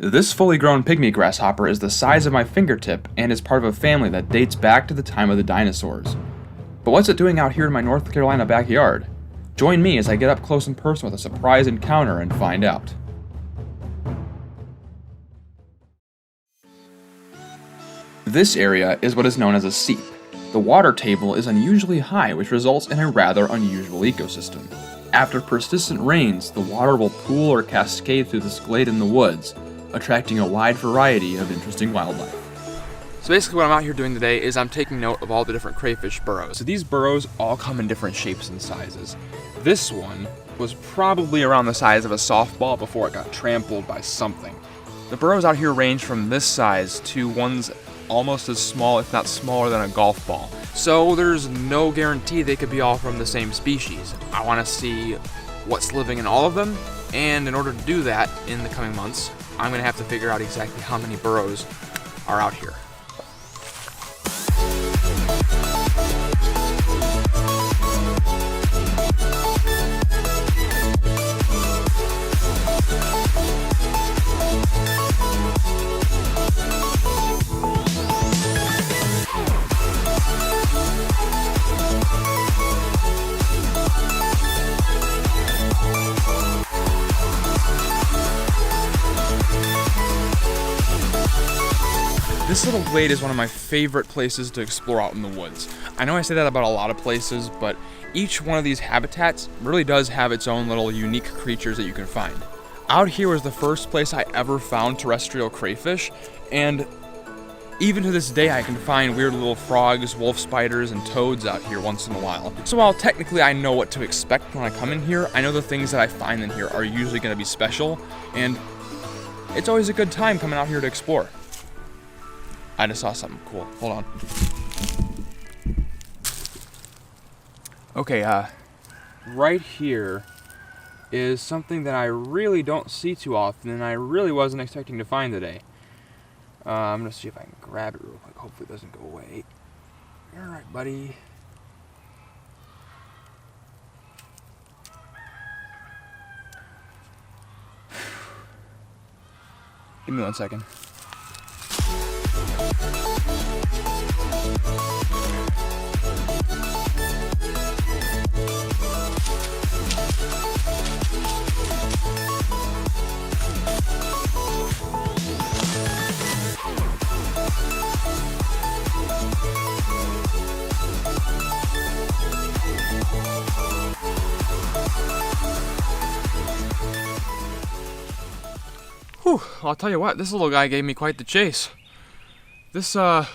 This fully grown pygmy grasshopper is the size of my fingertip and is part of a family that dates back to the time of the dinosaurs. But what's it doing out here in my North Carolina backyard? Join me as I get up close and personal with a surprise encounter and find out. This area is what is known as a seep. The water table is unusually high, which results in a rather unusual ecosystem. After persistent rains, the water will pool or cascade through this glade in the woods, attracting a wide variety of interesting wildlife. So basically what I'm out here doing today is I'm taking note of all the different crayfish burrows. So these burrows all come in different shapes and sizes. This one was probably around the size of a softball before it got trampled by something. The burrows out here range from this size to ones almost as small, if not smaller than a golf ball. So there's no guarantee they could be all from the same species. I want to see what's living in all of them, and in order to do that in the coming months, I'm going to have to figure out exactly how many burrows are out here. This little glade is one of my favorite places to explore out in the woods. I know I say that about a lot of places, but each one of these habitats really does have its own little unique creatures that you can find. Out here was the first place I ever found terrestrial crayfish, and even to this day I can find weird little frogs, wolf spiders, and toads out here once in a while. So while technically I know what to expect when I come in here, I know the things that I find in here are usually going to be special, and it's always a good time coming out here to explore. I just saw something cool. Hold on. Okay, right here is something that I really don't see too often, and I really wasn't expecting to find today. I'm gonna see if I can grab it real quick. Hopefully it doesn't go away. All right, buddy. Give me 1 second. Whew, I'll tell you what, this little guy gave me quite the chase. I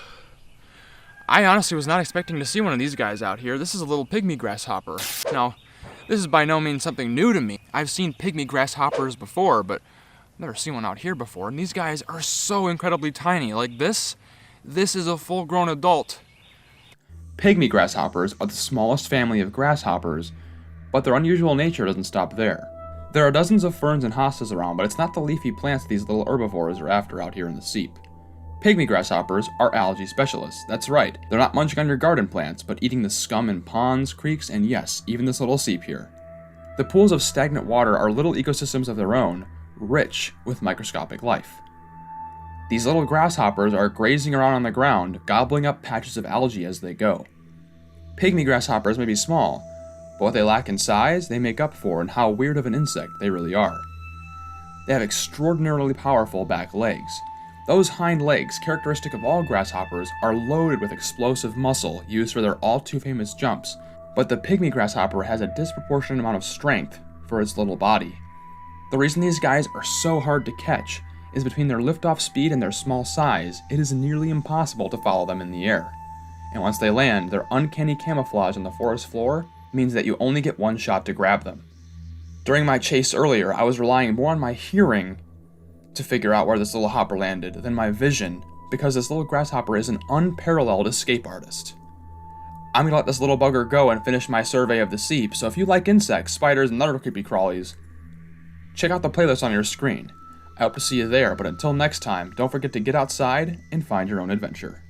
honestly was not expecting to see one of these guys out here. This is a little pygmy grasshopper. Now, this is by no means something new to me. I've seen pygmy grasshoppers before, but I've never seen one out here before. And these guys are so incredibly tiny. Like this is a full-grown adult. Pygmy grasshoppers are the smallest family of grasshoppers, but their unusual nature doesn't stop there. There are dozens of ferns and hostas around, but it's not the leafy plants these little herbivores are after out here in the seep. Pygmy grasshoppers are algae specialists. That's right, they're not munching on your garden plants, but eating the scum in ponds, creeks, and yes, even this little seep here. The pools of stagnant water are little ecosystems of their own, rich with microscopic life. These little grasshoppers are grazing around on the ground, gobbling up patches of algae as they go. Pygmy grasshoppers may be small, but what they lack in size, they make up for in how weird of an insect they really are. They have extraordinarily powerful back legs. Those hind legs, characteristic of all grasshoppers, are loaded with explosive muscle used for their all-too-famous jumps, but the pygmy grasshopper has a disproportionate amount of strength for its little body. The reason these guys are so hard to catch is between their liftoff speed and their small size, it is nearly impossible to follow them in the air. And once they land, their uncanny camouflage on the forest floor means that you only get one shot to grab them. During my chase earlier, I was relying more on my hearing to figure out where this little hopper landed than my vision, because this little grasshopper is an unparalleled escape artist. I'm gonna let this little bugger go and finish my survey of the seep, so if you like insects, spiders, and other creepy crawlies, check out the playlist on your screen. I hope to see you there, but until next time, don't forget to get outside and find your own adventure.